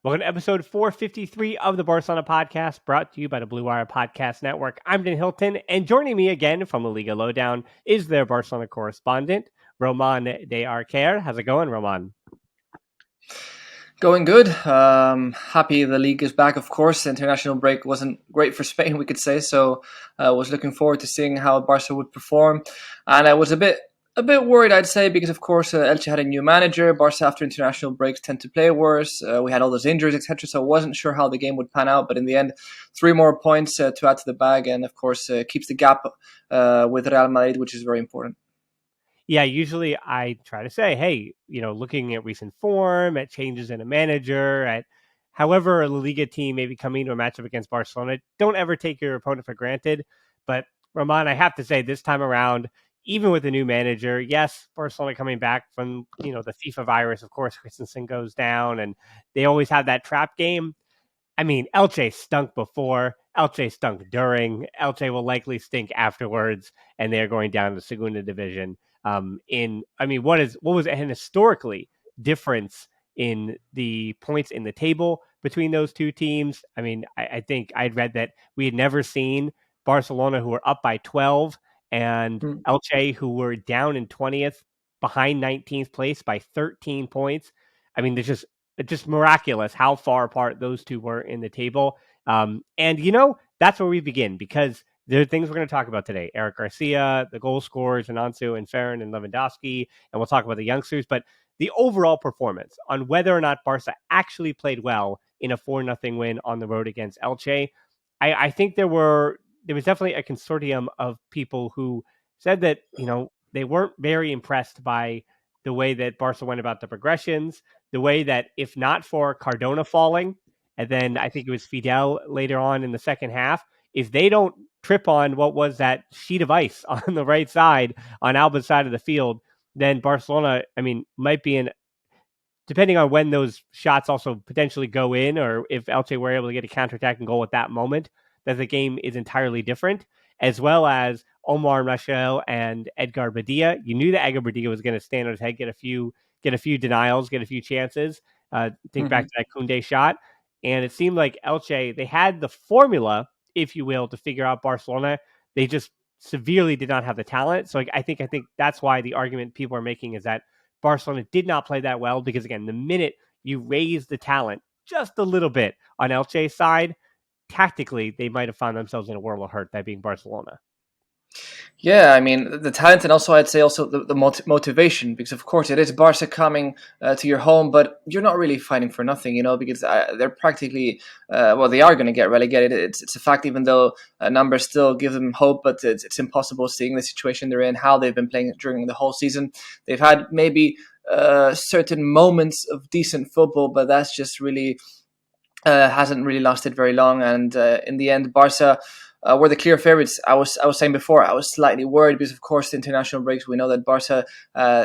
Welcome to episode 453 of the Barcelona Podcast, brought to you by the Blue Wire Podcast Network. I'm Dan Hilton, and joining me again from the Liga Lowdown is their Barcelona correspondent, Román de Arquer. How's it going, Román? Going good. Happy the league is back, of course. The international break wasn't great for Spain, we could say. So I was looking forward to seeing how Barca would perform. And I was a bit worried, I'd say, because, of course, Elche had a new manager. Barca, after international breaks, tend to play worse. We had all those injuries, etc. So I wasn't sure how the game would pan out. But in the end, 3 more points to add to the bag. And, of course, keeps the gap with Real Madrid, which is very important. Yeah, usually I try to say, hey, looking at recent form, at changes in a manager, at however a La Liga team may be coming to a matchup against Barcelona, don't ever take your opponent for granted. But Román, I have to say this time around, even with the new manager, yes, Barcelona coming back from, the FIFA virus, of course, Christensen goes down and they always have that trap game. I mean, Elche stunk before, Elche stunk during, Elche will likely stink afterwards, and they're going down to Segunda Division. What was an historically difference in the points in the table between those two teams? I mean, I think I'd read that we had never seen Barcelona, who were up by 12, and Elche, who were down in 20th, behind 19th place by 13 points. I mean, it's just miraculous how far apart those two were in the table. And that's where we begin, because there are things we're going to talk about today. Eric Garcia, the goal scorers, and Ansu and Ferran and Lewandowski, and we'll talk about the youngsters. But the overall performance on whether or not Barca actually played well in a 4-0 win on the road against Elche, I think there was definitely a consortium of people who said that, they weren't very impressed by the way that Barca went about the progressions, the way that if not for Cardona falling, and then I think it was Fidel later on in the second half, if they don't trip on what was that sheet of ice on the right side, on Alba's side of the field, then Barcelona, might be in, depending on when those shots also potentially go in, or if Elche were able to get a counterattack and goal at that moment, that the game is entirely different, as well as Omar Machel and Edgar Badilla. You knew that Edgar Badilla was going to stand on his head, get a few denials, get a few chances. Think back to that Koundé shot. And it seemed like Elche, they had the formula, if you will, to figure out Barcelona. They just severely did not have the talent. So I think that's why the argument people are making is that Barcelona did not play that well, because again, the minute you raise the talent just a little bit on Elche's side, tactically, they might have found themselves in a world of hurt, that being Barcelona. Yeah, the talent, and also I'd say also the motivation, because of course it is Barca coming to your home, but you're not really fighting for nothing, because they're practically, they are going to get relegated. It's a fact, even though numbers still give them hope, but it's impossible seeing the situation they're in, how they've been playing during the whole season. They've had maybe certain moments of decent football, but that's just really hasn't really lasted very long. And in the end, Barca were the clear favorites. I was saying before, I was slightly worried because, of course, the international breaks, we know that Barca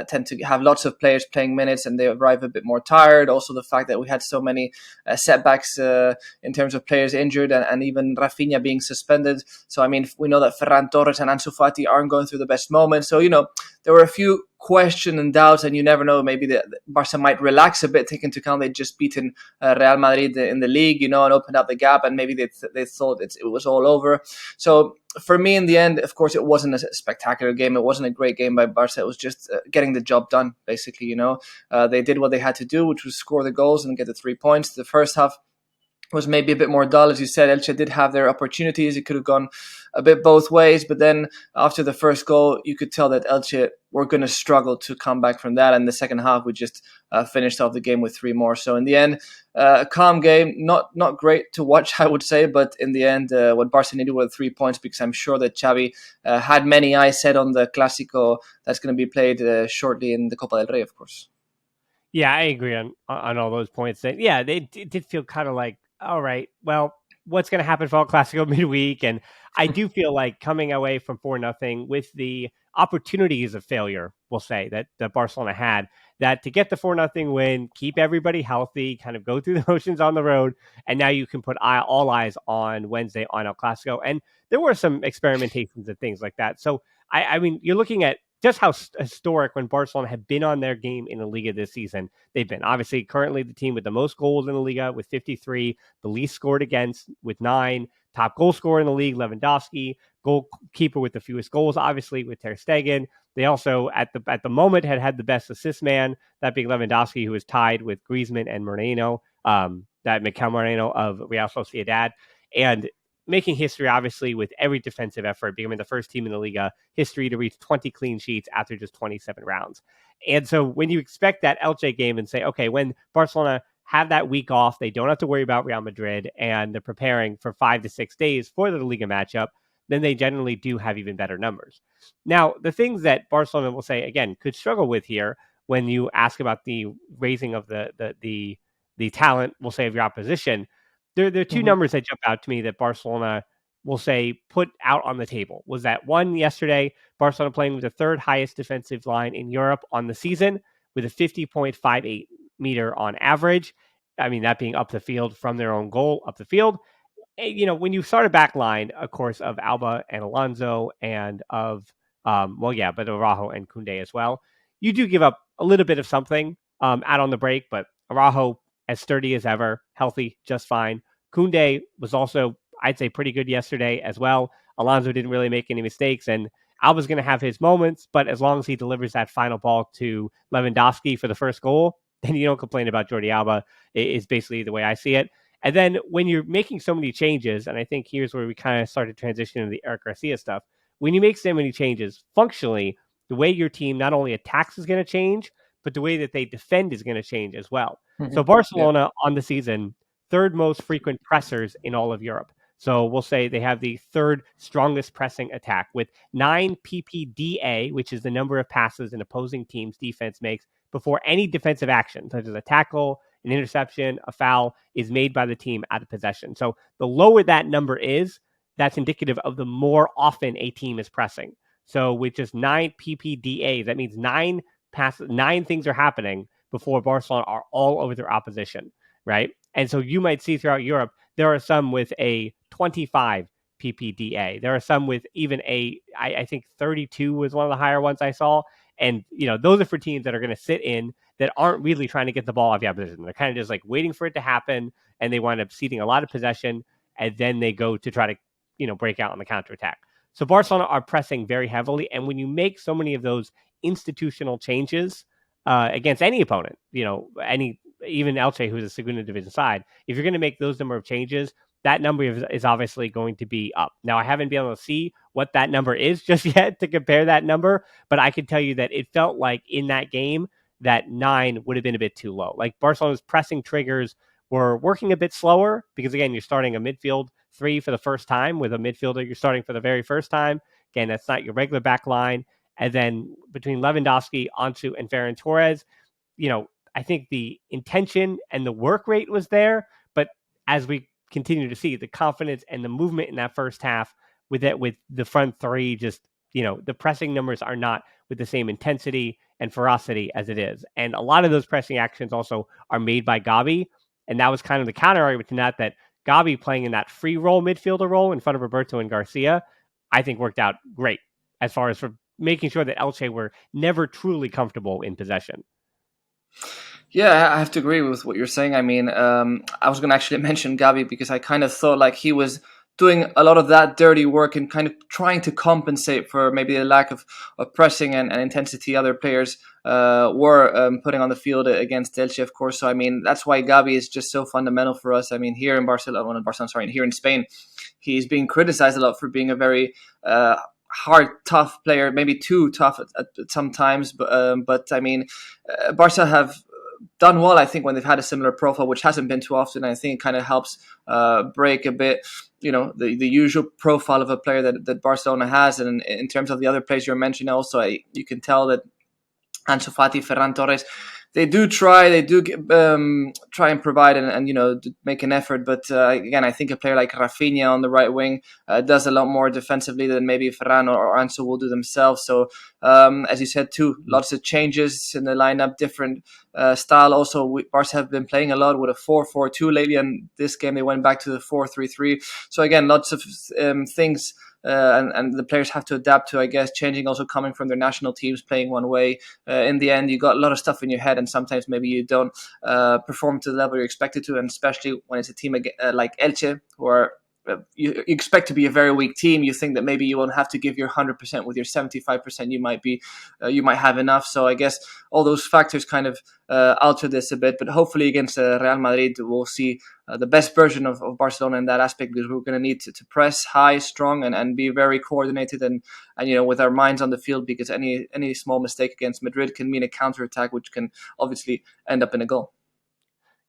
tend to have lots of players playing minutes and they arrive a bit more tired. Also, the fact that we had so many setbacks in terms of players injured and even Rafinha being suspended. So, we know that Ferran Torres and Ansu Fati aren't going through the best moments. So, there were a few questions and doubts, and you never know, maybe the Barca might relax a bit, taking into account they'd just beaten Real Madrid in the league, and opened up the gap, and maybe they thought it was all over. So for me, in the end, of course, it wasn't a spectacular game. It wasn't a great game by Barca. It was just getting the job done, basically. They did what they had to do, which was score the goals and get the 3 points. The first half was maybe a bit more dull. As you said, Elche did have their opportunities. It could have gone a bit both ways, but then after the first goal, you could tell that Elche were going to struggle to come back from that. And the second half, we just finished off the game with 3 more. So in the end, a calm game, not great to watch, I would say, but in the end, what Barca needed were 3 points, because I'm sure that Xavi had many eyes set on the Clásico that's going to be played shortly in the Copa del Rey, of course. Yeah, I agree on all those points. That they did feel kind of like, all right, well, what's going to happen for El Clasico midweek? And I do feel like coming away from 4-0 with the opportunities of failure, we'll say, that Barcelona had, that to get the 4-0 win, keep everybody healthy, kind of go through the motions on the road, and now you can put all eyes on Wednesday on El Clasico. And there were some experimentations and things like that. So, I mean, you're looking at just how historic when Barcelona have been on their game in the Liga this season. They've been obviously currently the team with the most goals in the Liga with 53, the least scored against with 9, top goal scorer in the league, Lewandowski, goalkeeper with the fewest goals, obviously with Ter Stegen. They also at the moment had the best assist man, that being Lewandowski, who is tied with Griezmann and Moreno, that Mikel Moreno of Real Sociedad, and making history, obviously, with every defensive effort, becoming the first team in the Liga history to reach 20 clean sheets after just 27 rounds. And so when you expect that Elche game and say, okay, when Barcelona have that week off, they don't have to worry about Real Madrid, and they're preparing for 5 to 6 days for the Liga matchup, then they generally do have even better numbers. Now, the things that Barcelona will say, again, could struggle with here when you ask about the raising of the talent, we'll say, of your opposition, there are two numbers that jump out to me that Barcelona will say put out on the table. Was that one yesterday, Barcelona playing with the third highest defensive line in Europe on the season with a 50.58 meter on average. I mean, that being up the field from their own goal, up the field. When you start a back line, of course, of Alba and Alonso and of, but Araujo and Koundé as well, you do give up a little bit of something out on the break, but Araujo as sturdy as ever, healthy, just fine. Koundé was also, I'd say, pretty good yesterday as well. Alonso didn't really make any mistakes, and Alba's going to have his moments, but as long as he delivers that final ball to Lewandowski for the first goal, then you don't complain about Jordi Alba, is basically the way I see it. And then when you're making so many changes, and I think here's where we kind of start to transition into the Eric Garcia stuff, when you make so many changes, functionally, the way your team not only attacks is going to change, but the way that they defend is going to change as well. So Barcelona on the season, third most frequent pressers in all of Europe. So we'll say they have the third strongest pressing attack with 9 PPDA, which is the number of passes an opposing team's defense makes before any defensive action, such as a tackle, an interception, a foul, is made by the team out of possession. So the lower that number is, that's indicative of the more often a team is pressing. So with just 9 PPDA, that means 9 things are happening before Barcelona are all over their opposition, right? And so you might see throughout Europe, there are some with a 25 PPDA. There are some with even I think 32 was one of the higher ones I saw. And, those are for teams that are going to sit in that aren't really trying to get the ball off the opposition. They're kind of just like waiting for it to happen, and they wind up ceding a lot of possession, and then they go to try to, break out on the counterattack. So Barcelona are pressing very heavily, and when you make so many of those institutional changes against any opponent, even Elche, who's a Segunda Division side, if you're going to make those number of changes, that number is obviously going to be up. Now, I haven't been able to see what that number is just yet to compare that number, but I can tell you that it felt like in that game that 9 would have been a bit too low. Like Barcelona's pressing triggers were working a bit slower because, again, you're starting a midfield 3 for the first time with a midfielder you're starting for the very first time. Again, that's not your regular back line. And then between Lewandowski, Ansu, and Ferran Torres, I think the intention and the work rate was there, but as we continue to see, the confidence and the movement in that first half with the front 3, just, the pressing numbers are not with the same intensity and ferocity as it is. And a lot of those pressing actions also are made by Gavi. And that was kind of the counter argument to that Gavi playing in that free role midfielder role in front of Roberto and Garcia, I think worked out great as far as for making sure that Elche were never truly comfortable in possession. Yeah, I have to agree with what you're saying. I mean, I was going to actually mention Gavi because I kind of thought like he was doing a lot of that dirty work and kind of trying to compensate for maybe the lack of pressing and intensity other players were putting on the field against Elche, of course. So, I mean, that's why Gavi is just so fundamental for us. I mean, here in Spain, he's being criticized a lot for being a very hard, tough player, maybe too tough at some times. But I mean, Barca have done well, I think, when they've had a similar profile, which hasn't been too often. I think it kind of helps break a bit, the usual profile of a player that Barcelona has. And in terms of the other players you're mentioning also, you can tell that Ansu Fati, Ferran Torres, they do try and provide and make an effort. But again, I think a player like Rafinha on the right wing does a lot more defensively than maybe Ferran or Ansu will do themselves. So as you said too, lots of changes in the lineup, different style. Also, Barca have been playing a lot with a 4-4-2 lately, and this game they went back to the 4-3-3. So again, lots of things. And the players have to adapt to, I guess, changing, also coming from their national teams, playing one way. In the end, you got a lot of stuff in your head, and sometimes maybe you don't perform to the level you're expected to, and especially when it's a team like Elche, who are you expect to be a very weak team. You think that maybe you won't have to give your 100% with your 75%. You might have enough. So I guess all those factors kind of alter this a bit. But hopefully against Real Madrid, we'll see the best version of Barcelona in that aspect, because we're going to need to press high, strong, and be very coordinated and with our minds on the field, because any small mistake against Madrid can mean a counterattack, which can obviously end up in a goal.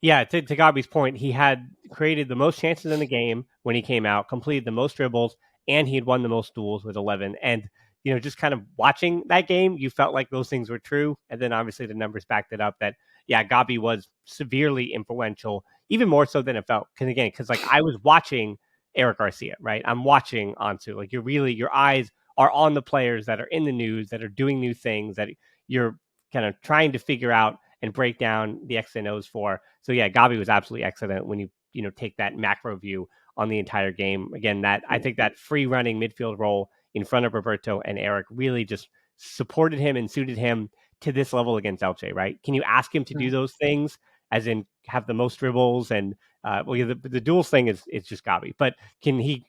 Yeah, to Gabi's point, he had created the most chances in the game when he came out, completed the most dribbles, and he had won the most duels with 11. And, just kind of watching that game, you felt like those things were true. And then obviously the numbers backed it up that, yeah, Gabi was severely influential, even more so than it felt. Because like I was watching Eric Garcia, right? I'm watching Ansu. Like your eyes are on the players that are in the news, that are doing new things, that you're kind of trying to figure out and break down the X and O's for. So yeah, Gabi was absolutely excellent when you take that macro view on the entire game. Again, that I think that free running midfield role in front of Roberto and Eric really just supported him and suited him to this level against Elche, right? Can you ask him to do those things, as in have the most dribbles and the duels thing is just Gabi, but can he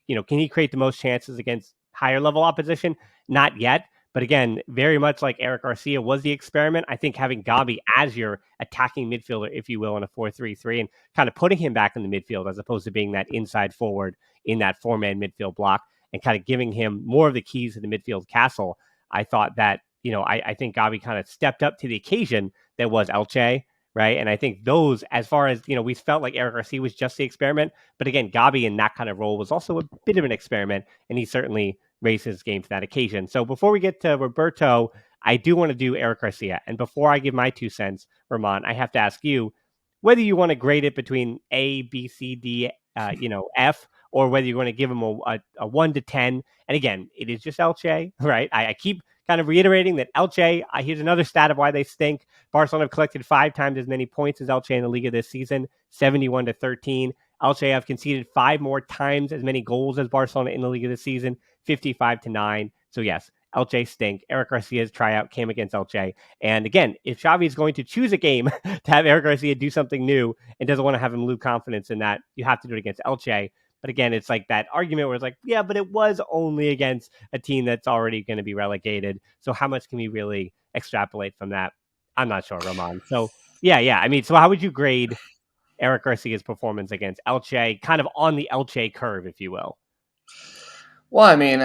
create the most chances against higher level opposition? Not yet. But again, very much like Eric Garcia was the experiment. I think having Gabi as your attacking midfielder, if you will, in a 4-3-3, and kind of putting him back in the midfield as opposed to being that inside forward in that 4-man midfield block, and kind of giving him more of the keys to the midfield castle. I thought that, I think Gabi kind of stepped up to the occasion that was Elche, right? And I think those, as far as, we felt like Eric Garcia was just the experiment. But again, Gabi in that kind of role was also a bit of an experiment, and he certainly raise his game to that occasion. So before we get to Roberto, I do want to do Eric Garcia. And before I give my 2 cents, Román, I have to ask you whether you want to grade it between A, B, C, D, F, or whether you want to give him a 1 to 10. And again, it is just Elche, right? I keep kind of reiterating that Elche, here's another stat of why they stink. Barcelona have collected 5 times as many points as Elche in the Liga this season, 71-13. Elche have conceded 5 more times as many goals as Barcelona in the Liga this season, 55-9. So yes, Elche stink. Eric Garcia's tryout came against Elche. And again, if Xavi is going to choose a game to have Eric Garcia do something new and doesn't want to have him lose confidence in that, you have to do it against Elche. But again, it's like that argument where it's like, yeah, but it was only against a team that's already going to be relegated. So how much can we really extrapolate from that? I'm not sure, Román. So yeah. I mean, so how would you grade Eric Garcia's performance against Elche, kind of on the Elche curve, if you will? Well, I mean,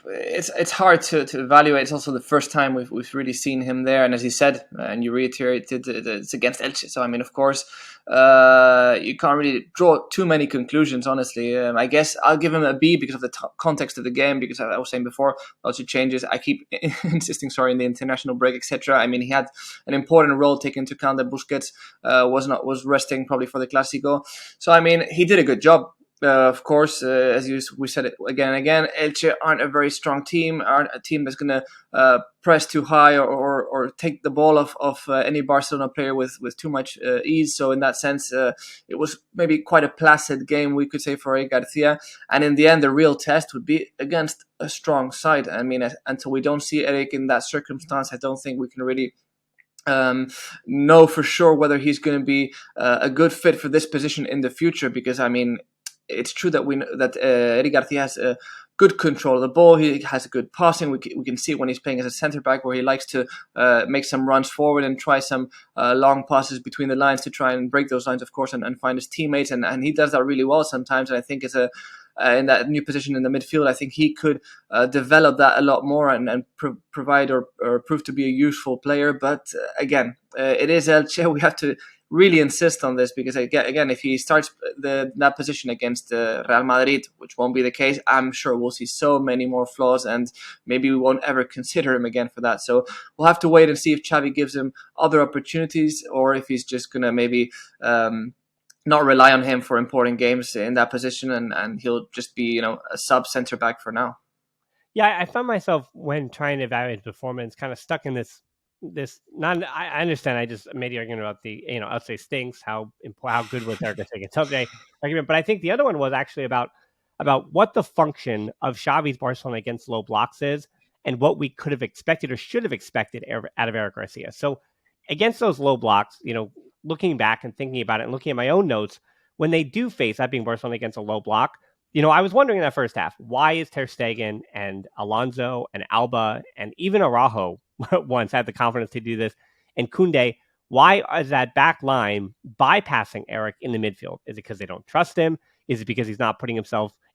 it's hard to evaluate. It's also the first time we've really seen him there, and as you said, and you reiterated, it's against Elche. So I mean, of course, you can't really draw too many conclusions. Honestly, I guess I'll give him a B because of the context of the game. Because I was saying before, lots of changes. I keep insisting, in the international break, etc. I mean, he had an important role, taking into account that Busquets was resting probably for the Clásico. So I mean, he did a good job. Of course, as we said it again and again, Elche aren't a very strong team, aren't a team that's going to press too high or take the ball off any Barcelona player with too much ease. So in that sense, it was maybe quite a placid game, we could say, for Eric Garcia. And in the end, the real test would be against a strong side. I mean, until we don't see Eric in that circumstance, I don't think we can really know for sure whether he's going to be a good fit for this position in the future. Because, I mean, it's true that Eric Garcia has a good control of the ball. He has a good passing. We can see when he's playing as a centre back, where he likes to make some runs forward and try some long passes between the lines to try and break those lines, of course, and find his teammates. And he does that really well sometimes. And I think it's in that new position in the midfield, I think he could develop that a lot more and provide or prove to be a useful player. But again, it is Elche. We have to really insist on this, because again, if he starts that position against Real Madrid, which won't be the case, I'm sure we'll see so many more flaws, and maybe we won't ever consider him again for that. So we'll have to wait and see if Xavi gives him other opportunities, or if he's just gonna maybe not rely on him for important games in that position, and he'll just be a sub center back for now. Yeah, I found myself, when trying to evaluate his performance, kind of stuck in this this not. I understand. I just made the argument about the Elche stinks. How good was Eric Garcia against Elche argument, but I think the other one was actually about what the function of Xavi's Barcelona against low blocks is, and what we could have expected or should have expected out of Eric Garcia. So against those low blocks, looking back and thinking about it and looking at my own notes, when they do face that being Barcelona against a low block, I was wondering in that first half, why is Ter Stegen and Alonso and Alba and even Araujo once had the confidence to do this, and Koundé, why is that back line bypassing Eric in the midfield? Is it because they don't trust him? Is it because he's not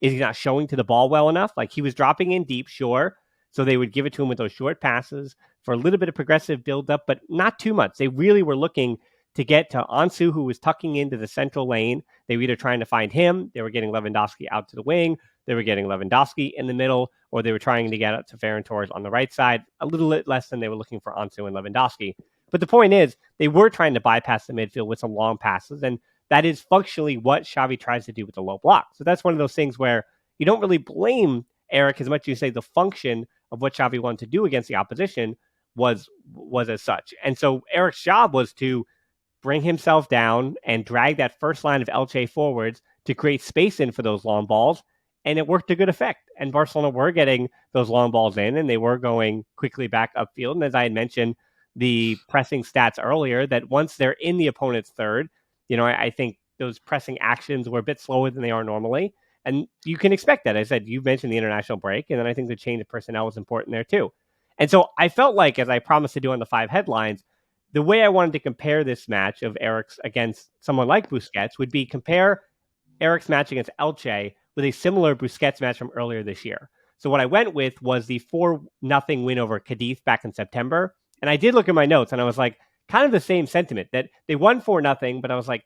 is he not showing to the ball well enough? Like, he was dropping in deep, sure. So they would give it to him with those short passes for a little bit of progressive buildup, but not too much. They really were looking to get to Ansu, who was tucking into the central lane. They were either trying to find him, they were getting Lewandowski out to the wing, they were getting Lewandowski in the middle, or they were trying to get up to Ferran Torres on the right side, a little bit less than they were looking for Ansu and Lewandowski. But the point is, they were trying to bypass the midfield with some long passes, and that is functionally what Xavi tries to do with the low block. So that's one of those things where you don't really blame Eric as much as you say the function of what Xavi wanted to do against the opposition was as such. And so Eric's job was to bring himself down and drag that first line of Elche forwards to create space in for those long balls. And it worked to good effect. And Barcelona were getting those long balls in, and they were going quickly back upfield. And as I had mentioned, the pressing stats earlier, that once they're in the opponent's third, I think those pressing actions were a bit slower than they are normally. And you can expect that. I said, you mentioned the international break, and then I think the change of personnel was important there too. And so I felt like, as I promised to do on the 5 headlines, the way I wanted to compare this match of Eric's against someone like Busquets would be compare Eric's match against Elche with a similar Busquets match from earlier this year. So what I went with was the 4-0 win over Cadiz back in September. And I did look at my notes, and I was like, kind of the same sentiment, that they won 4-0, but I was like,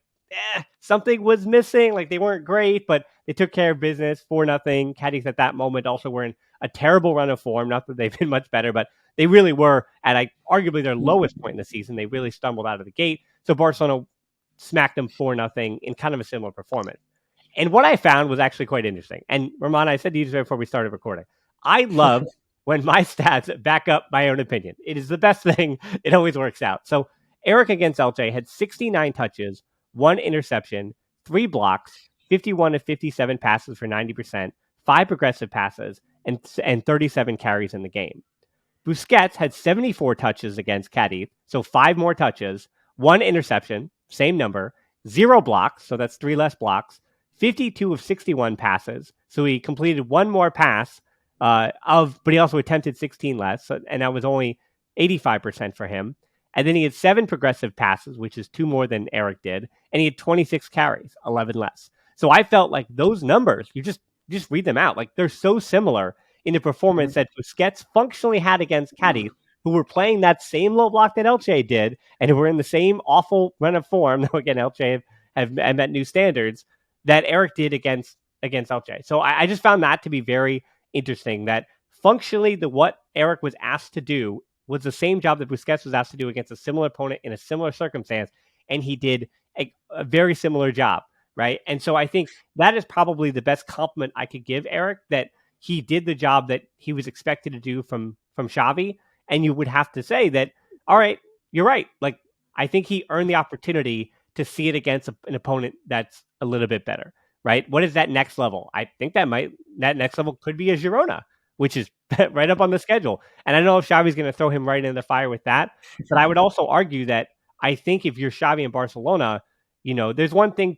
something was missing. Like, they weren't great, but they took care of business. 4-0. Cadiz at that moment also were in a terrible run of form. Not that they've been much better, but they really were at arguably their lowest point in the season. They really stumbled out of the gate. So Barcelona smacked them 4-0 in kind of a similar performance. And what I found was actually quite interesting. And Román, I said to you before we started recording, I love when my stats back up my own opinion. It is the best thing. It always works out. So Eric against Elche had 69 touches, 1 interception, 3 blocks, 51 to 57 passes for 90%, 5 progressive passes, and 37 carries in the game. Busquets had 74 touches against Cadiz, so 5 more touches, 1 interception, same number, 0 blocks, so that's 3 less blocks, 52 of 61 passes, so he completed 1 more pass, but he also attempted 16 less, and that was only 85% for him. And then he had 7 progressive passes, which is 2 more than Eric did, and he had 26 carries, 11 less. So I felt like those numbers, you just read them out, like they're so similar in the performance that Busquets functionally had against Cadiz, who were playing that same low block that Elche did, and who were in the same awful run of form. Though again, Elche have met new standards, that Eric did against Elche. So I just found that to be very interesting, that functionally what Eric was asked to do was the same job that Busquets was asked to do against a similar opponent in a similar circumstance, and he did a very similar job, right? And so I think that is probably the best compliment I could give Eric, that he did the job that he was expected to do from Xavi. And you would have to say that, all right, you're right. Like, I think he earned the opportunity to see it against an opponent that's a little bit better, right? What is that next level? I think that next level could be a Girona, which is right up on the schedule. And I don't know if Xavi's going to throw him right in the fire with that, but I would also argue that I think if you're Xavi in Barcelona, there's one thing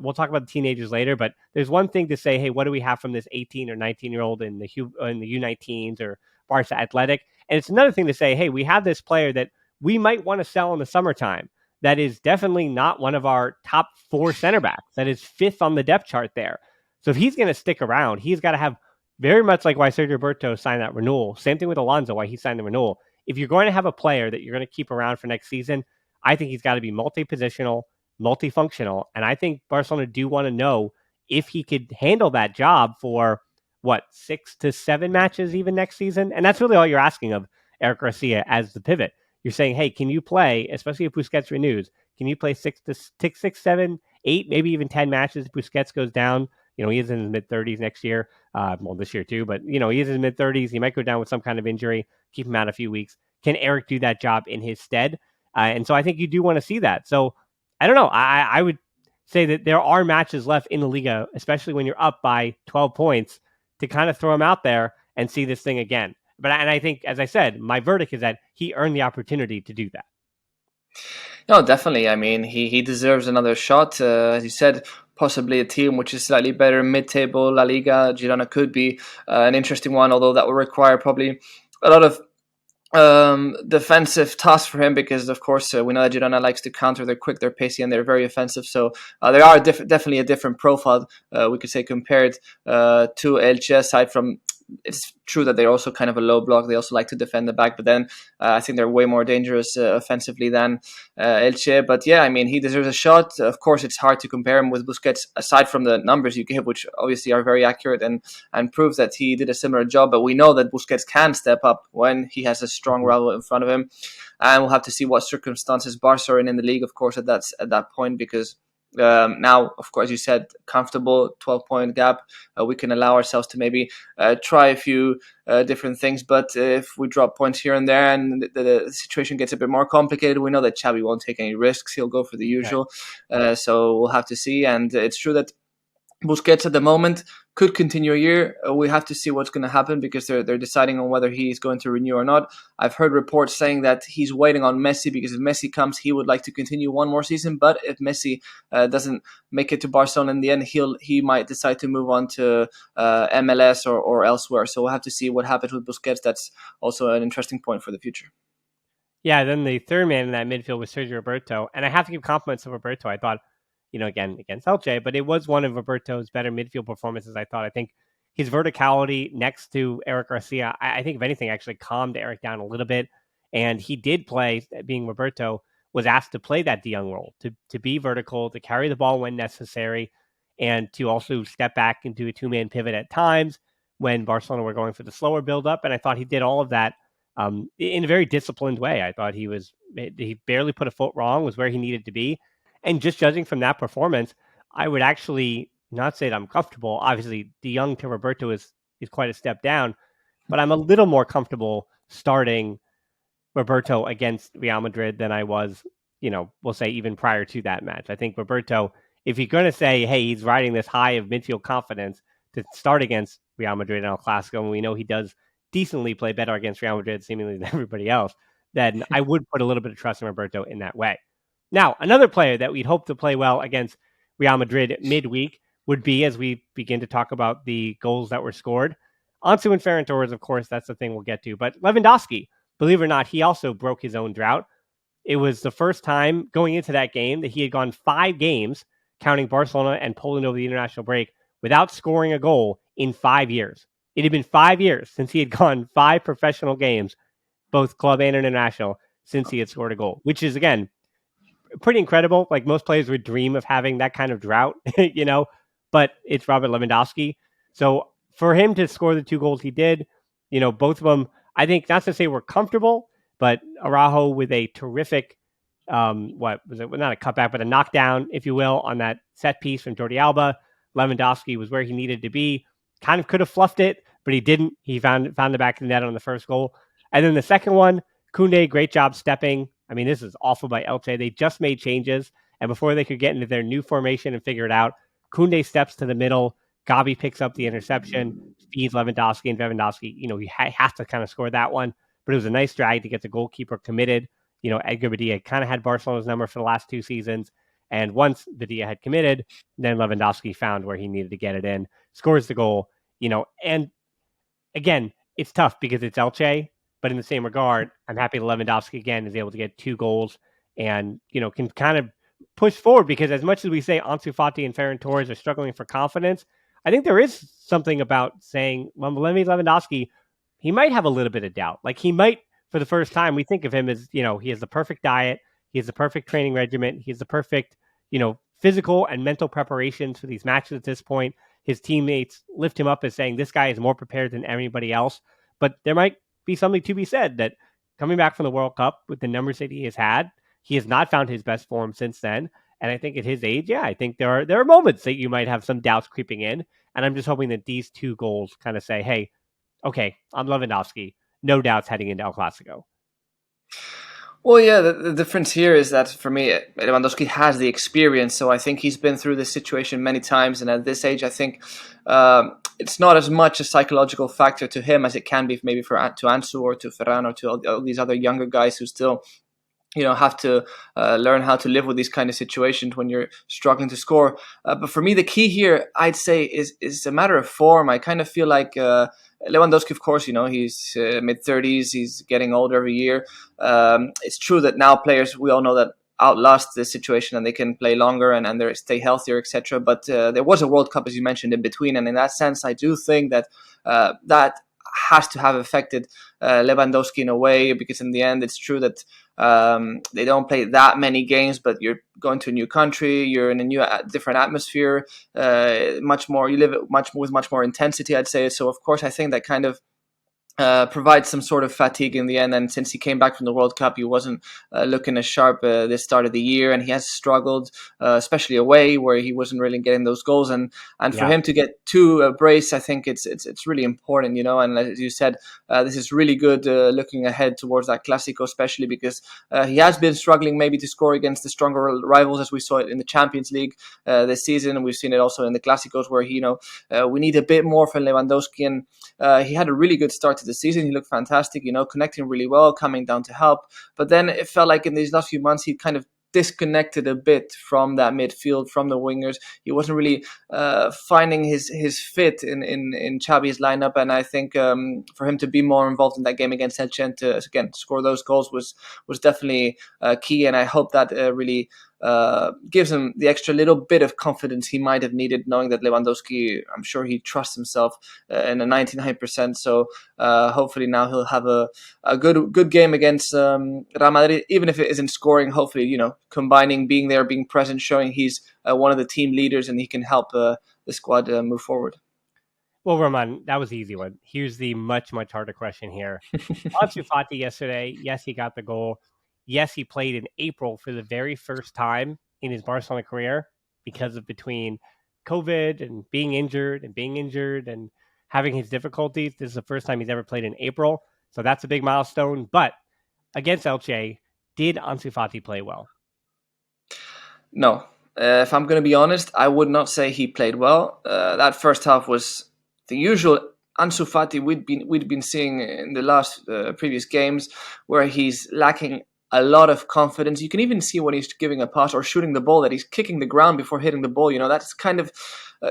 we'll talk about the teenagers later, but there's one thing to say, hey, what do we have from this 18 or 19-year-old in the U19s or Barça Athletic? And it's another thing to say, hey, we have this player that we might want to sell in the summertime that is definitely not one of our top 4 center backs, that is 5th on the depth chart there. So if he's going to stick around, he's got to have, very much like why Sergio Roberto signed that renewal, same thing with Alonso, why he signed the renewal. If you're going to have a player that you're going to keep around for next season, I think he's got to be multi-positional, multifunctional, and I think Barcelona do want to know if he could handle that job for 6 to 7 matches even next season. And that's really all you're asking of Eric Garcia as the pivot. You're saying, hey, can you play, especially if Busquets renews, can you play 6, 7, 8, maybe even 10 matches if Busquets goes down? He is in his mid-30s next year. This year too, but he is in his mid-30s. He might go down with some kind of injury, keep him out a few weeks. can Eric do that job in his stead? And so I think you do want to see that. So I don't know. I would say that there are matches left in the Liga, especially when you're up by 12 points, to kind of throw him out there and see this thing again. And I think, as I said, my verdict is that he earned the opportunity to do that. No, definitely. I mean, he deserves another shot. As you said, possibly a team which is slightly better mid-table. La Liga, Girona could be an interesting one, although that will require probably a lot of defensive task for him, because of course we know that Girona likes to counter. They're quick, they're pacey, and they're very offensive. So they are definitely a different profile, we could say, compared to Elche. Aside from, it's true that they're also kind of a low block. They also like to defend the back, but then I think they're way more dangerous offensively than Elche. But yeah, I mean, he deserves a shot. Of course, it's hard to compare him with Busquets, aside from the numbers you give, which obviously are very accurate and prove that he did a similar job. But we know that Busquets can step up when he has a strong rival in front of him. And we'll have to see what circumstances Barca are in the league, of course, at that point, because now, of course, you said comfortable 12-point gap. We can allow ourselves to maybe try a few different things, but if we drop points here and there and the situation gets a bit more complicated, we know that Xavi won't take any risks. He'll go for the usual. So we'll have to see. And it's true that Busquets at the moment could continue a year. We have to see what's going to happen, because they're deciding on whether he's going to renew or not. I've heard reports saying that he's waiting on Messi, because if Messi comes, he would like to continue one more season. But if Messi doesn't make it to Barcelona in the end, he might decide to move on to MLS or elsewhere. So we'll have to see what happens with Busquets. That's also an interesting point for the future. Yeah, then the third man in that midfield was Sergio Roberto. And I have to give compliments to Roberto. I thought, again, against Elche, but it was one of Roberto's better midfield performances, I thought. I think his verticality next to Eric Garcia, I think, if anything, actually calmed Eric down a little bit. And he did play, being Roberto, was asked to play that De Jong role, to be vertical, to carry the ball when necessary, and to also step back and do a two-man pivot at times when Barcelona were going for the slower build-up. And I thought he did all of that in a very disciplined way. I thought he barely put a foot wrong, was where he needed to be. And just judging from that performance, I would actually not say that I'm comfortable. Obviously, De Jong to Roberto is quite a step down, but I'm a little more comfortable starting Roberto against Real Madrid than I was, we'll say even prior to that match. I think Roberto, if you're going to say, hey, he's riding this high of midfield confidence to start against Real Madrid in El Clasico, and we know he does decently play better against Real Madrid seemingly than everybody else, then I would put a little bit of trust in Roberto in that way. Now, another player that we'd hope to play well against Real Madrid midweek would be, as we begin to talk about the goals that were scored, Ansu and Ferran Torres, of course, that's the thing we'll get to. But Lewandowski, believe it or not, he also broke his own drought. It was the first time going into that game that he had gone 5 games, counting Barcelona and Poland over the international break, without scoring a goal in 5 years. It had been 5 years since he had gone 5 professional games, both club and international, since he had scored a goal, which is, again, pretty incredible. Like, most players would dream of having that kind of drought, but it's Robert Lewandowski. So for him to score the 2 goals he did, both of them, I think, not to say we're comfortable, but Araujo with a terrific, what was it? Well, not a cutback, but a knockdown, if you will, on that set piece from Jordi Alba. Lewandowski was where he needed to be. Kind of could have fluffed it, but he didn't. He found the back of the net on the first goal. And then the second one, Koundé, great job stepping. I mean, this is awful by Elche. They just made changes, and before they could get into their new formation and figure it out, Koundé steps to the middle. Gavi picks up the interception, feeds Lewandowski, and Lewandowski, he has to kind of score that one. But it was a nice drag to get the goalkeeper committed. Edgar Badilla kind of had Barcelona's number for the last 2 seasons. And once Badilla had committed, then Lewandowski found where he needed to get it in, scores the goal, and again, it's tough because it's Elche. But in the same regard, I'm happy Lewandowski, again, is able to get 2 goals and, can kind of push forward, because as much as we say Ansu Fati and Ferran Torres are struggling for confidence, I think there is something about saying, well, Lewandowski, he might have a little bit of doubt. Like, he might, for the first time, we think of him as, he has the perfect diet, he has the perfect training regimen, he has the perfect, physical and mental preparations for these matches at this point. His teammates lift him up as saying this guy is more prepared than anybody else. But there might be something to be said that coming back from the World Cup with the numbers that he has not found his best form since then. And I think at his age, I think there are moments that you might have some doubts creeping in. And I'm just hoping that these 2 goals kind of say, hey, okay, I'm Lewandowski. No doubts heading into El Clasico. Well, yeah, the difference here is that for me, Lewandowski has the experience, so I think he's been through this situation many times, and at this age, I think it's not as much a psychological factor to him as it can be maybe to Ansu or to Ferran or to all these other younger guys who still have to learn how to live with these kind of situations when you're struggling to score. But for me, the key here, I'd say, is a matter of form. I kind of feel like Lewandowski, of course, he's mid-30s. He's getting older every year. It's true that now players, we all know that outlast the situation and they can play longer and they stay healthier, etc. But there was a World Cup, as you mentioned, in between. And in that sense, I do think that that has to have affected Lewandowski in a way, because in the end, it's true that they don't play that many games, but you're going to a new country, you're in a new, different atmosphere, much more. You live it with much more intensity, I'd say. So, of course, I think that kind of provides some sort of fatigue in the end. And since he came back from the World Cup, he wasn't looking as sharp this start of the year, and he has struggled, especially away, where he wasn't really getting those goals. And for Yeah. him to get to a brace, I think it's really important, And as you said, this is really good looking ahead towards that Clásico, especially because he has been struggling maybe to score against the stronger rivals, as we saw it in the Champions League this season, and we've seen it also in the Clásicos, where we need a bit more from Lewandowski, and he had a really good start to the season. He looked fantastic, connecting really well, coming down to help. But then it felt like in these last few months, he kind of disconnected a bit from that midfield, from the wingers. He wasn't really finding his fit in Xavi's lineup. And I think for him to be more involved in that game against Elche and to, again, score those goals was definitely key. And I hope that really gives him the extra little bit of confidence he might have needed, knowing that Lewandowski, I'm sure he trusts himself in a 99%. So hopefully now he'll have a good game against Real Madrid, even if it isn't scoring. Hopefully, combining being there, being present, showing he's one of the team leaders and he can help the squad move forward. Well, Roman, that was the easy one. Here's the much, much harder question here. Ansu Fati yesterday, yes, he got the goal. Yes, he played in April for the very first time in his Barcelona career because of between COVID and being injured and having his difficulties. This is the first time he's ever played in April. So that's a big milestone. But against Elche, did Ansu Fati play well? No. If I'm going to be honest, I would not say he played well. That first half was the usual Ansu Fati we'd been seeing in the last previous games, where he's lacking a lot of confidence. You can even see when he's giving a pass or shooting the ball that he's kicking the ground before hitting the ball. That's kind of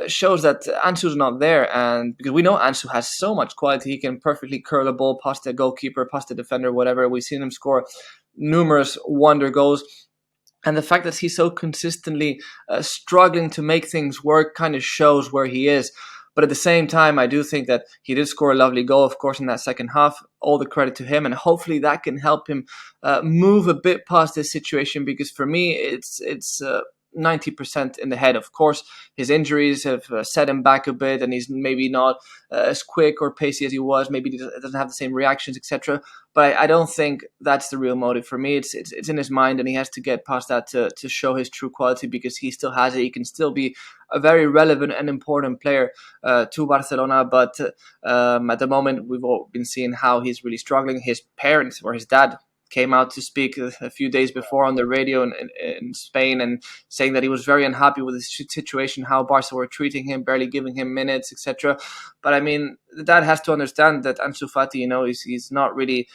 shows that Ansu's not there. And because we know Ansu has so much quality, he can perfectly curl a ball past the goalkeeper, past the defender, whatever. We've seen him score numerous wonder goals. And the fact that he's so consistently struggling to make things work kind of shows where he is. But at the same time, I do think that he did score a lovely goal, of course, in that second half. All the credit to him. And hopefully that can help him move a bit past this situation. Because for me, it's 90% in the head. Of course, his injuries have set him back a bit, and he's maybe not as quick or pacey as he was. Maybe he doesn't have the same reactions, etc. But I don't think that's the real motive for me. It's in his mind, and he has to get past that to show his true quality, because he still has it. He can still be a very relevant and important player to Barcelona. But at the moment, we've all been seeing how he's really struggling. His parents, or his dad, came out to speak a few days before on the radio in Spain, and saying that he was very unhappy with the situation, how Barca were treating him, barely giving him minutes, etc. But I mean, the dad has to understand that Ansu Fati, he's not really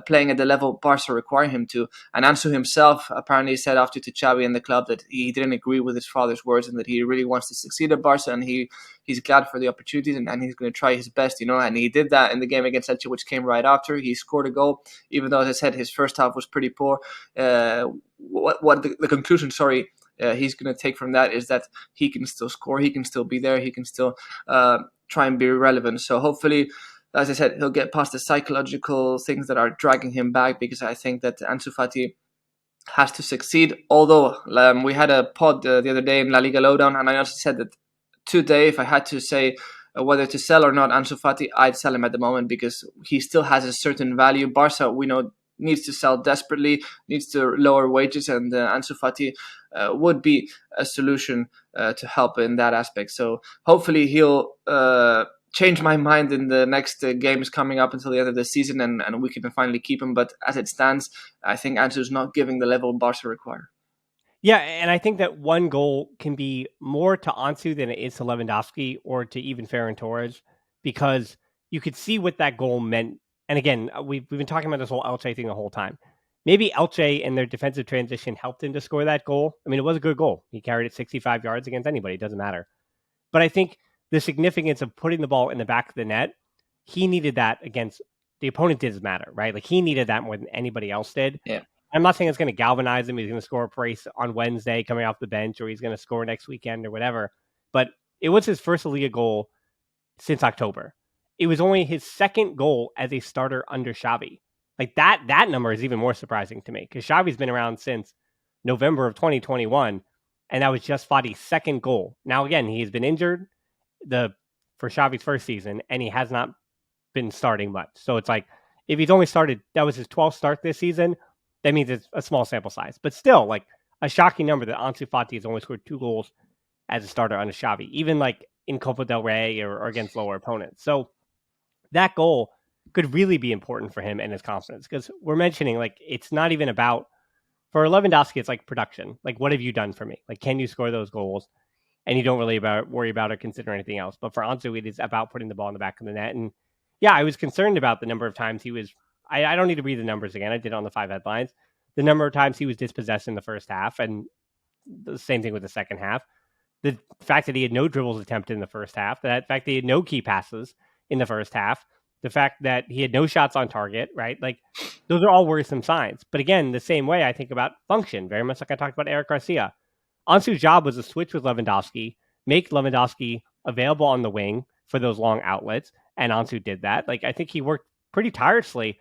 playing at the level Barca require him to. And Ansu himself apparently said after to Xavi and the club that he didn't agree with his father's words, and that he really wants to succeed at Barca, and he's glad for the opportunities, and he's going to try his best, and he did that in the game against Elche, which came right after. He scored a goal, even though, as I said, his first half was pretty poor. What the conclusion, he's going to take from that is that he can still score, he can still be there, he can still try and be relevant. So hopefully, as I said, he'll get past the psychological things that are dragging him back, because I think that Ansu Fati has to succeed. Although we had a pod the other day in La Liga Lowdown, and I also said that today, if I had to say whether to sell or not Ansu Fati, I'd sell him at the moment, because he still has a certain value. Barca, we know, needs to sell desperately, needs to lower wages, and Ansu Fati would be a solution to help in that aspect. So hopefully he'll change my mind in the next games coming up until the end of the season, and we can finally keep him. But as it stands, I think Ansu's not giving the level Barca require. Yeah, and I think that one goal can be more to Ansu than it is to Lewandowski or to even Ferran Torres, because you could see what that goal meant. And again, we've been talking about this whole Elche thing the whole time. Maybe Elche and their defensive transition helped him to score that goal. I mean, it was a good goal. He carried it 65 yards against anybody. It doesn't matter. But I think the significance of putting the ball in the back of the net, he needed that against the opponent. Doesn't matter, right? Like, he needed that more than anybody else did. Yeah. I'm not saying it's going to galvanize him. He's going to score a brace on Wednesday coming off the bench, or he's going to score next weekend or whatever. But it was his first Liga goal since October. It was only his second goal as a starter under Xavi. Like, that number is even more surprising to me, because Xavi's been around since November of 2021, and that was just Fati's second goal. Now, again, he's been injured for Xavi's first season, and he has not been starting much. So it's like, if he's only started, that was his 12th start this season, that means it's a small sample size. But still, like, a shocking number that Ansu Fati has only scored 2 goals as a starter under Xavi, even like in Copa del Rey or against lower opponents. So that goal could really be important for him and his confidence, because we're mentioning, like, it's not even about, for Lewandowski, it's like production. Like, what have you done for me? Like, can you score those goals? And you don't really worry about or consider anything else. But for Ansu, it is about putting the ball in the back of the net. And yeah, I was concerned about the number of times he was, I don't need to read the numbers again. I did it on the 5 headlines. The number of times he was dispossessed in the first half, and the same thing with the second half. The fact that he had no dribbles attempted in the first half, the fact that he had no key passes in the first half, the fact that he had no shots on target, right? Like, those are all worrisome signs. But again, the same way I think about function, very much like I talked about Eric Garcia. Ansu's job was to switch with Lewandowski, make Lewandowski available on the wing for those long outlets, and Ansu did that. Like, I think he worked pretty tirelessly,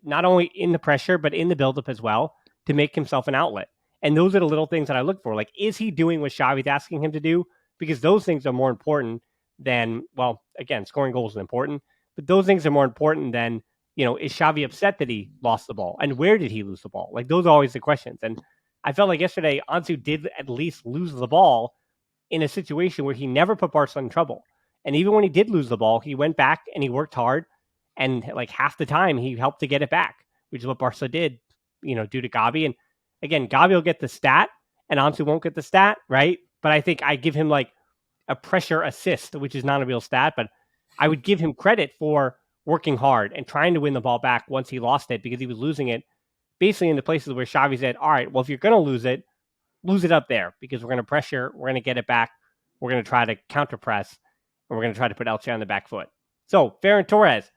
not only in the pressure, but in the buildup as well, to make himself an outlet. And those are the little things that I look for. Like, is he doing what Xavi's asking him to do? Because those things are more important than, well, again, scoring goals is important, but those things are more important than, is Xavi upset that he lost the ball? And where did he lose the ball? Like, those are always the questions. And I felt like yesterday, Ansu did at least lose the ball in a situation where he never put Barca in trouble. And even when he did lose the ball, he went back and he worked hard. And like half the time, he helped to get it back, which is what Barca did, due to Gavi. And again, Gavi will get the stat and Ansu won't get the stat, right? But I think I give him like a pressure assist, which is not a real stat, but I would give him credit for working hard and trying to win the ball back once he lost it, because he was losing it basically in the places where Xavi said, all right, well, if you're going to lose it up there, because we're going to pressure, we're going to get it back, we're going to try to counter press, and we're going to try to put Elche on the back foot. So Ferran Torres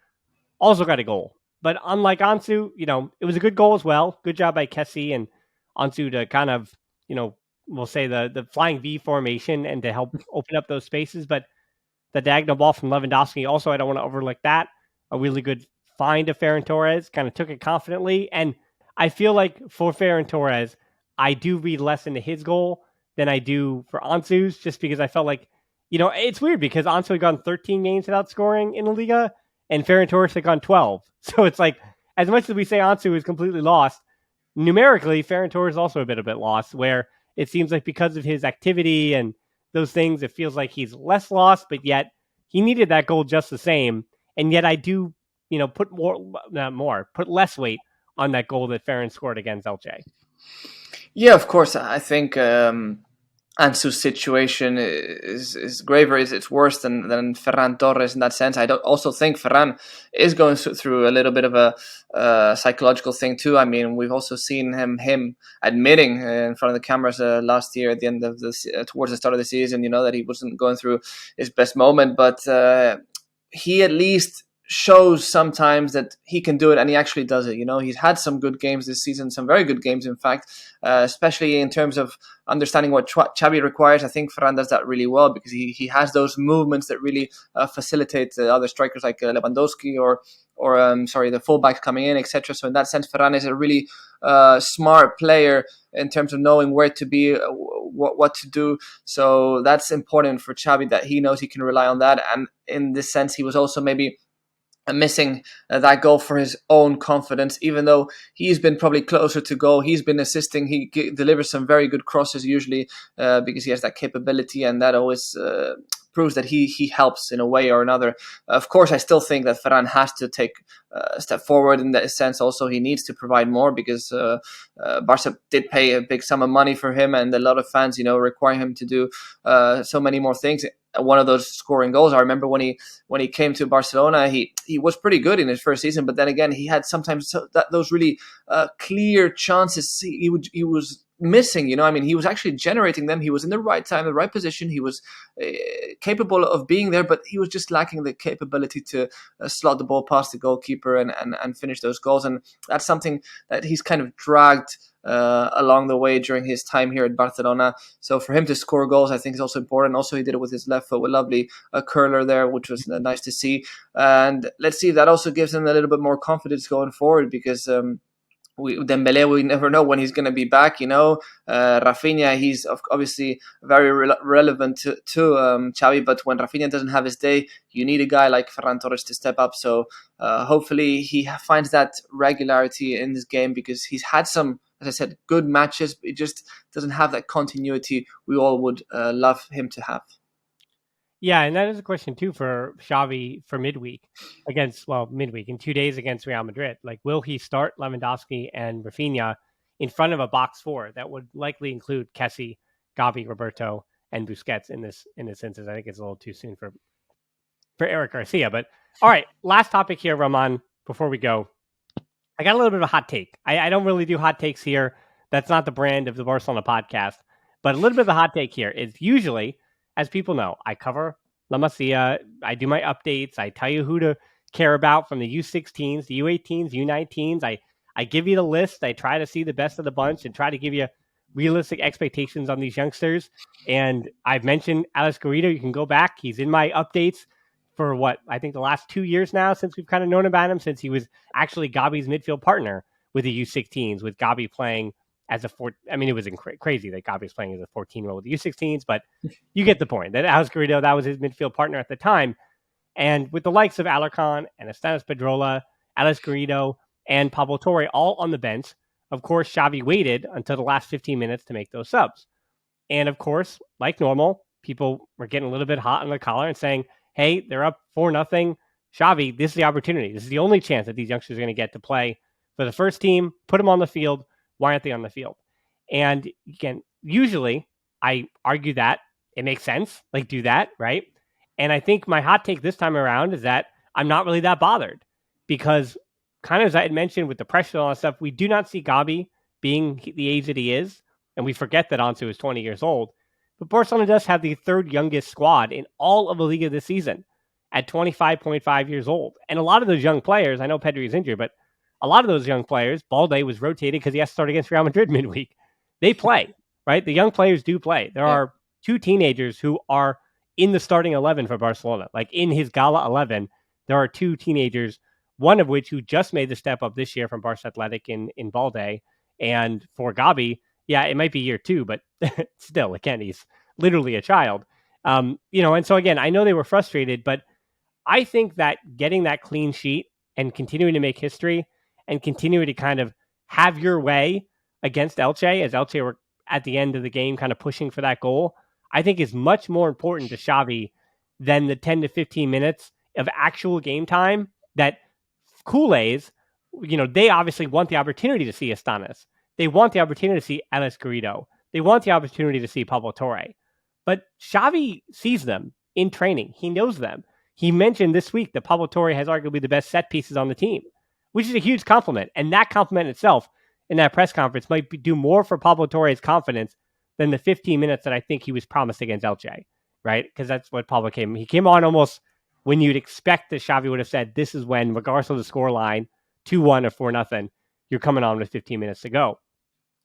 also got a goal. But unlike Ansu, it was a good goal as well. Good job by Kessie and Ansu to kind of, we'll say the flying V formation and to help open up those spaces. But the diagonal ball from Lewandowski also, I don't want to overlook that. A really good find of Ferran Torres, kind of took it confidently. And I feel like for Ferran Torres, I do read less into his goal than I do for Ansu's, just because I felt like, it's weird because Ansu had gone 13 games without scoring in the Liga, and Ferran Torres had gone 12. So it's like, as much as we say Ansu is completely lost, numerically, Ferran Torres is also a bit lost, where it seems like because of his activity and those things, it feels like he's less lost, but yet he needed that goal just the same. And yet I do, put less weight on that goal that Ferran scored against Elche. Yeah, of course. I think Ansu's situation is graver. It's worse than Ferran Torres in that sense. I don't also think Ferran is going through a little bit of a psychological thing too. I mean, we've also seen him admitting in front of the cameras last year at the end of this, towards the start of the season, that he wasn't going through his best moment, but he at least shows sometimes that he can do it, and he actually does it. He's had some good games this season, some very good games, in fact, especially in terms of understanding what Xavi requires. I think Ferran does that really well, because he has those movements that really facilitate other strikers like Lewandowski or the fullbacks coming in, etc. So in that sense, Ferran is a really smart player in terms of knowing where to be, what to do. So that's important for Xavi, that he knows he can rely on that. And in this sense, he was also maybe missing that goal for his own confidence, even though he's been probably closer to goal. He's been assisting. He delivers some very good crosses usually, because he has that capability, and that always proves that he helps in a way or another. Of course, I still think that Ferran has to take a step forward in that sense. Also, he needs to provide more because Barca did pay a big sum of money for him, and a lot of fans, requiring him to do so many more things. One of those scoring goals, I remember when he came to Barcelona, he was pretty good in his first season, but then again, he had sometimes those really clear chances he was missing. He was actually generating them. He was in the right time, the right position. He was capable of being there, but he was just lacking the capability to slot the ball past the goalkeeper and finish those goals. And that's something that he's kind of dragged along the way during his time here at Barcelona. So for him to score goals, I think is also important. Also, he did it with his left foot, with a lovely curler there, which was nice to see. And let's see, that also gives him a little bit more confidence going forward, because Dembele, we never know when he's going to be back. Rafinha, he's obviously very relevant to Xavi, but when Rafinha doesn't have his day, you need a guy like Ferran Torres to step up. So hopefully he finds that regularity in his game, because he's had some, as I said, good matches, but it just doesn't have that continuity we all would love him to have. Yeah, and that is a question too for Xavi for midweek in 2 days against Real Madrid. Like, will he start Lewandowski and Rafinha in front of a box four that would likely include Kessie, Gavi, Roberto, and Busquets in this instance? I think it's a little too soon for Eric Garcia. But all right, last topic here, Román, before we go. I got a little bit of a hot take. I don't really do hot takes here. That's not the brand of the Barcelona podcast. But a little bit of a hot take here is usually, as people know, I cover La Masia. I do my updates. I tell you who to care about from the U16s, the U18s, U19s. I give you the list. I try to see the best of the bunch and try to give you realistic expectations on these youngsters. And I've mentioned Alex Garcia. You can go back. He's in my updates for I think the last 2 years now, since we've kind of known about him, since he was actually Gavi's midfield partner with the U16s, with Gavi playing as it was crazy that Gavi was playing as a 14-year-old with the U16s, but you get the point. That Alex Garrido, that was his midfield partner at the time. And with the likes of Alarcon and Estanis Pedrola, Alex Garrido, and Pablo Torre all on the bench, of course, Xavi waited until the last 15 minutes to make those subs. And of course, like normal, people were getting a little bit hot on the collar and saying, hey, they're up 4-0. Xavi, this is the opportunity. This is the only chance that these youngsters are going to get to play for the first team. Put them on the field. Why aren't they on the field? And again, usually I argue that it makes sense. Like, do that, right? And I think my hot take this time around is that I'm not really that bothered, because kind of as I had mentioned with the pressure and all that stuff, we do not see Gavi being the age that he is. And we forget that Ansu is 20 years old. But Barcelona does have the third youngest squad in all of the Liga this season at 25.5 years old. And a lot of those young players, I know Pedri is injured, but a lot of those young players, Balde was rotated because he has to start against Real Madrid midweek. They play, right? The young players do play. There are two teenagers who are in the starting 11 for Barcelona. Like, in his Gala 11, there are two teenagers, one of which who just made the step up this year from Barça Athletic in Balde. And for Gavi, yeah, it might be year 2, but still, again, he's literally a child. And so again, I know they were frustrated, but I think that getting that clean sheet and continuing to make history and continuing to kind of have your way against Elche, as Elche were at the end of the game kind of pushing for that goal, I think is much more important to Xavi than the 10 to 15 minutes of actual game time that Kool-Aid's, they obviously want the opportunity to see Estanis. They want the opportunity to see Alex Garrido. They want the opportunity to see Pablo Torre. But Xavi sees them in training. He knows them. He mentioned this week that Pablo Torre has arguably the best set pieces on the team, which is a huge compliment. And that compliment itself in that press conference might do more for Pablo Torre's confidence than the 15 minutes that I think he was promised against Elche, right? Because that's what Pablo came. He came on almost when you'd expect that Xavi would have said, this is when, regardless of the score line, 2-1 or 4-0, you're coming on with 15 minutes to go.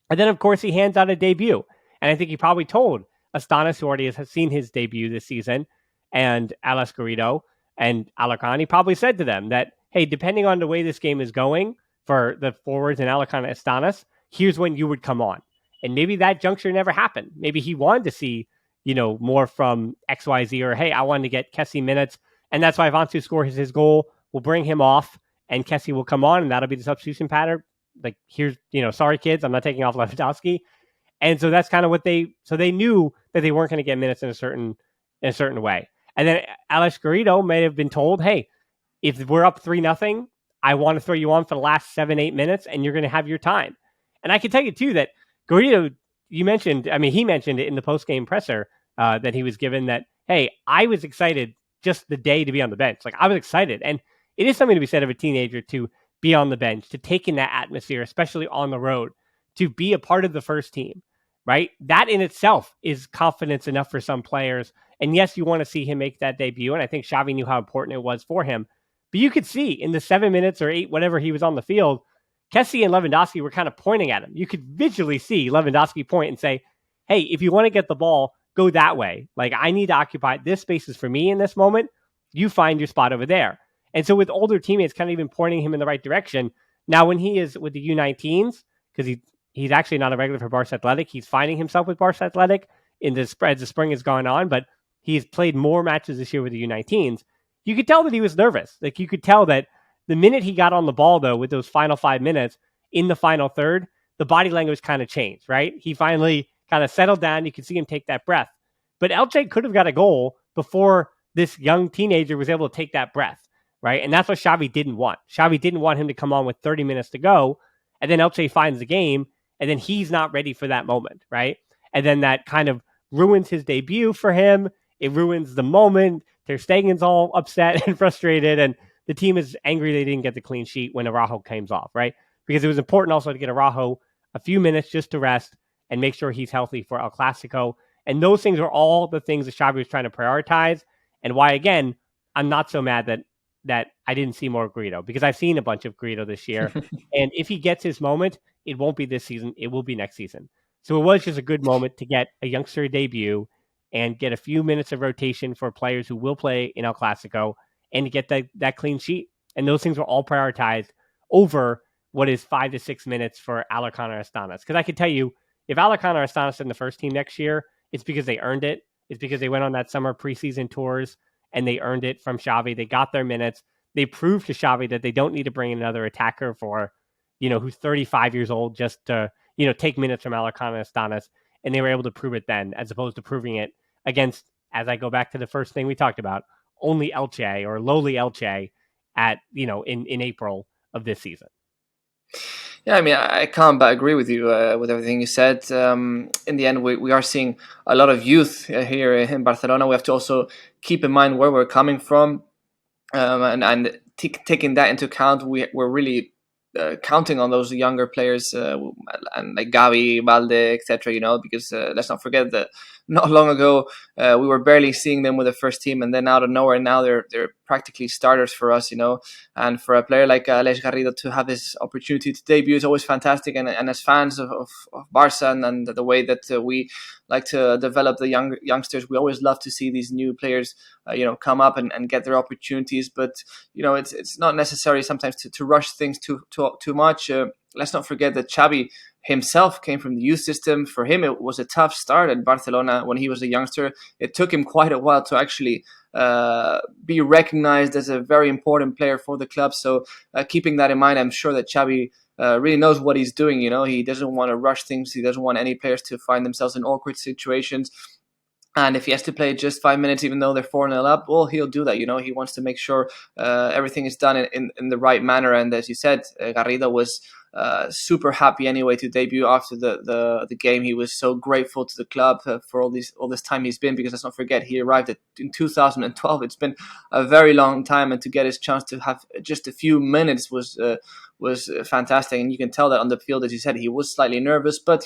And then, of course, he hands out a debut. And I think he probably told Estanis, who already has seen his debut this season, and Alex Garrido and Alarcon, he probably said to them that, hey, depending on the way this game is going for the forwards and Alarcon and Estanis, here's when you would come on. And maybe that juncture never happened. Maybe he wanted to see, more from XYZ, or, hey, I wanted to get Kessie minutes. And that's why if Ansu scores his goal, we'll bring him off and Kessie will come on, and that'll be the substitution pattern. Like, here's, sorry, kids, I'm not taking off Lewandowski. And so that's kind of what they knew that they weren't going to get minutes in a certain way. And then Alex Garrido may have been told, hey, if we're up 3-0, I want to throw you on for the last 7-8 minutes and you're going to have your time. And I can tell you too that Garrido, he mentioned it in the post-game presser that he was given that, hey, I was excited just the day to be on the bench. Like, I was excited. And it is something to be said of a teenager to be on the bench, to take in that atmosphere, especially on the road, to be a part of the first team, right? That in itself is confidence enough for some players. And yes, you want to see him make that debut. And I think Xavi knew how important it was for him. But you could see in the 7 minutes or 8, whatever he was on the field, Kessie and Lewandowski were kind of pointing at him. You could visually see Lewandowski point and say, hey, if you want to get the ball, go that way. Like, I need to occupy this space is for me in this moment. You find your spot over there. And so with older teammates kind of even pointing him in the right direction. Now, when he is with the U19s, because he's actually not a regular for Barça Athletic, he's finding himself with Barça Athletic in the spread. The spring has gone on, but he's played more matches this year with the U19s. You could tell that he was nervous. Like, you could tell that the minute he got on the ball, though, with those final 5 minutes in the final third, the body language kind of changed, right? He finally kind of settled down. You could see him take that breath. But Elche could have got a goal before this young teenager was able to take that breath, right? And that's what Xavi didn't want. Xavi didn't want him to come on with 30 minutes to go, and then Elche finds the game, and then he's not ready for that moment, right? And then that kind of ruins his debut for him. It ruins the moment. Ter Stegen's all upset and frustrated, and the team is angry they didn't get the clean sheet when Araujo comes off, right? Because it was important also to get Araujo a few minutes just to rest and make sure he's healthy for El Clasico. And those things are all the things that Xavi was trying to prioritize, and why, again, I'm not so mad that I didn't see more Garrido, because I've seen a bunch of Garrido this year. And if he gets his moment, it won't be this season. It will be next season. So it was just a good moment to get a youngster debut and get a few minutes of rotation for players who will play in El Clasico and to get that clean sheet. And those things were all prioritized over what is 5 to 6 minutes for Alarcon or Astanas. Because I can tell you, if Alarcon or Astanas in the first team next year, it's because they earned it. It's because they went on that summer preseason tours and they earned it from Xavi. They got their minutes. They proved to Xavi that they don't need to bring in another attacker for, who's 35 years old just to, take minutes from Alarcon and Astanas. And they were able to prove it then, as opposed to proving it against, as I go back to the first thing we talked about, only Elche or lowly Elche at, in April of this season. Yeah, I mean, I can't but agree with you with everything you said. In the end, we are seeing a lot of youth here in Barcelona. We have to also keep in mind where we're coming from, and taking that into account, we're really counting on those younger players and like Gavi, Balde, etc. Because let's not forget that not long ago we were barely seeing them with the first team, and then out of nowhere now they're practically starters for us. And for a player like Alex Garrido to have this opportunity to debut is always fantastic. And as fans of Barça and the way that we like to develop the youngsters, we always love to see these new players come up and get their opportunities. But it's not necessary sometimes to rush things too much. Let's not forget that Xavi himself came from the youth system. For him, it was a tough start at Barcelona when he was a youngster. It took him quite a while to actually be recognized as a very important player for the club. So keeping that in mind, I'm sure that Xavi really knows what he's doing. He doesn't want to rush things. He doesn't want any players to find themselves in awkward situations. And if he has to play just 5 minutes, even though they're 4-0 up, well, he'll do that. He wants to make sure everything is done in the right manner. And as you said, Garrido was super happy anyway to debut after the game. He was so grateful to the club for all this time he's been, because let's not forget, he arrived in 2012. It's been a very long time, and to get his chance to have just a few minutes was fantastic. And you can tell that on the field, as you said, he was slightly nervous, but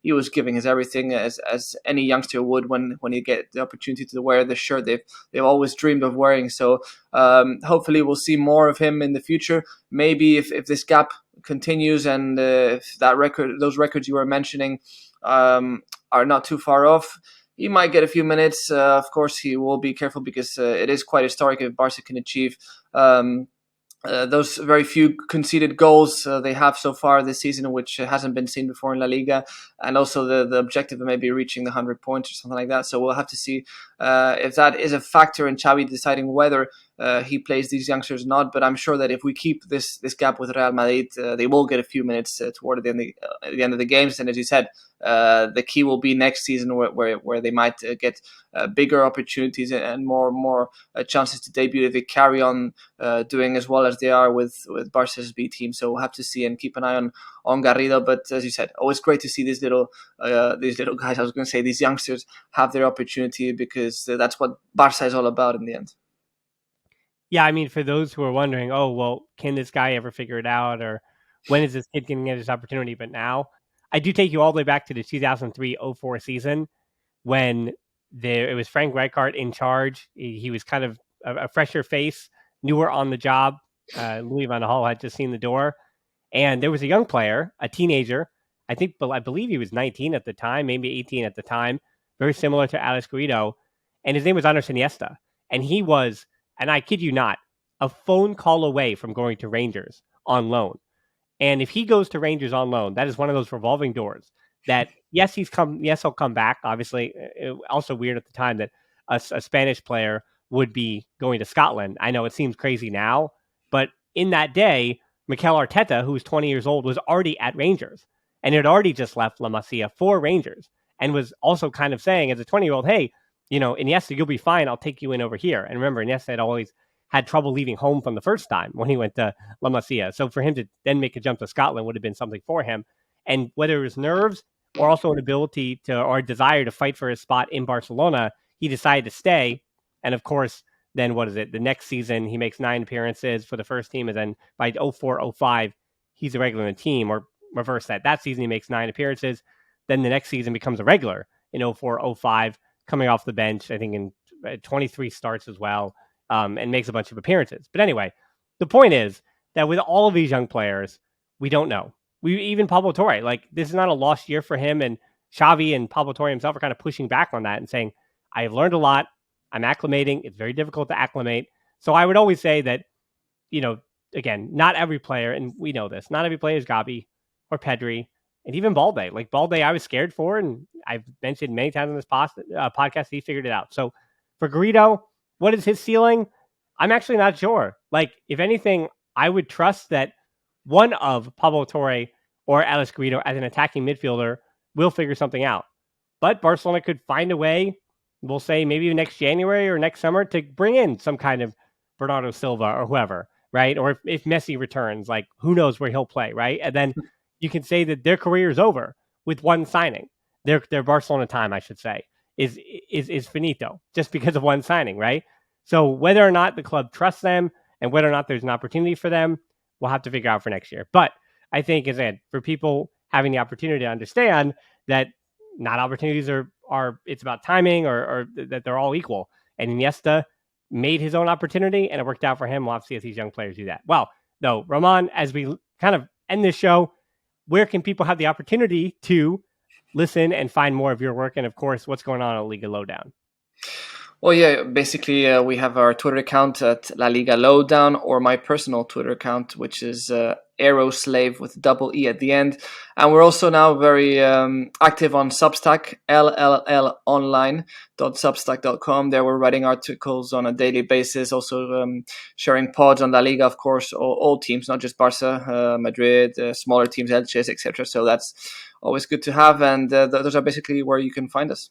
he was giving his everything, as any youngster would when you get the opportunity to wear the shirt they've always dreamed of wearing. So hopefully we'll see more of him in the future. Maybe if this gap continues, and if those records you were mentioning are not too far off, he might get a few minutes. Of course, he will be careful, because it is quite historic if Barca can achieve those very few conceded goals they have so far this season, which hasn't been seen before in La Liga, and also the objective of maybe reaching the 100 points or something like that. So we'll have to see if that is a factor in Xavi deciding whether he plays these youngsters or not. But I'm sure that if we keep this gap with Real Madrid, they will get a few minutes toward the end of the games. And as you said, the key will be next season where they might get bigger opportunities and more chances to debut if they carry on doing as well as they are with Barca's B team. So we'll have to see and keep an eye on Garrido. But as you said, always great to see these little guys. I was going to say these youngsters have their opportunity, because that's what Barca is all about in the end. Yeah, I mean, for those who are wondering, oh, well, can this guy ever figure it out? Or when is this kid going to get his opportunity? But now, I do take you all the way back to the 2003-04 season when it was Frank Rijkaard in charge. He was kind of a fresher face, newer on the job. Louis van Gaal had just seen the door. And there was a young player, a teenager. I believe he was 19 at the time, maybe 18 at the time, very similar to Alex Garrido. And his name was Andres Iniesta. And he was, and I kid you not, a phone call away from going to Rangers on loan. And if he goes to Rangers on loan, that is one of those revolving doors that, yes, he'll come back. Obviously, also weird at the time that a Spanish player would be going to Scotland. I know it seems crazy now, but in that day, Mikel Arteta, who was 20 years old, was already at Rangers and had already just left La Masia for Rangers, and was also kind of saying as a 20-year-old, hey, Iniesta, you'll be fine. I'll take you in over here. And remember, Iniesta had always had trouble leaving home from the first time when he went to La Masia. So for him to then make a jump to Scotland would have been something for him. And whether it was nerves or also an ability or a desire to fight for his spot in Barcelona, he decided to stay. And of course, then the next season, he makes 9 appearances for the first team. And then by 04-05, he's a regular in the team, or reverse that. That season, he makes 9 appearances. Then the next season becomes a regular in 04-05, coming off the bench, I think in 23 starts as well, and makes a bunch of appearances. But anyway, the point is that with all of these young players, we don't know. Even Pablo Torre, this is not a lost year for him. And Xavi and Pablo Torre himself are kind of pushing back on that and saying, I have learned a lot. I'm acclimating. It's very difficult to acclimate. So I would always say that, again, not every player, and we know this, not every player is Gavi or Pedri, and even Balde. Balde, I was scared for, and I've mentioned many times on this podcast, he figured it out. So for Garrido, what is his ceiling? I'm actually not sure. If anything, I would trust that one of Pablo Torre or Alex Garrido as an attacking midfielder will figure something out. But Barcelona could find a way, we'll say maybe next January or next summer, to bring in some kind of Bernardo Silva or whoever, right? Or if Messi returns, who knows where he'll play, right? And then you can say that their career is over with one signing. Their Barcelona time, I should say, is finito just because of one signing, right? So whether or not the club trusts them and whether or not there's an opportunity for them, we'll have to figure out for next year. But I think, as I said, for people having the opportunity to understand that not opportunities are it's about timing or that they're all equal. And Iniesta made his own opportunity and it worked out for him. We'll have to see if these young players do that. Well, no, Román, as we kind of end this show, where can people have the opportunity to listen and find more of your work? And of course, what's going on at Liga Lowdown? Well, yeah, basically we have our Twitter account at La Liga Lowdown, or my personal Twitter account, which is Aeroslave with double E at the end. And we're also now very active on Substack, llonline.substack.com. There we're writing articles on a daily basis, also sharing pods on La Liga, of course, all teams, not just Barça, Madrid, smaller teams, Elche, etc. So that's always good to have. And those are basically where you can find us.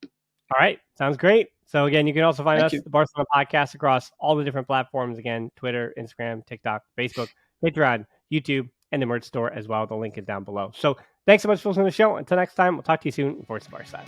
All right. Sounds great. So again, you can also find the Barcelona Podcast across all the different platforms. Again, Twitter, Instagram, TikTok, Facebook, Patreon, YouTube, and the merch store as well. The link is down below. So thanks so much for listening to the show. Until next time, we'll talk to you soon. Forza Barça.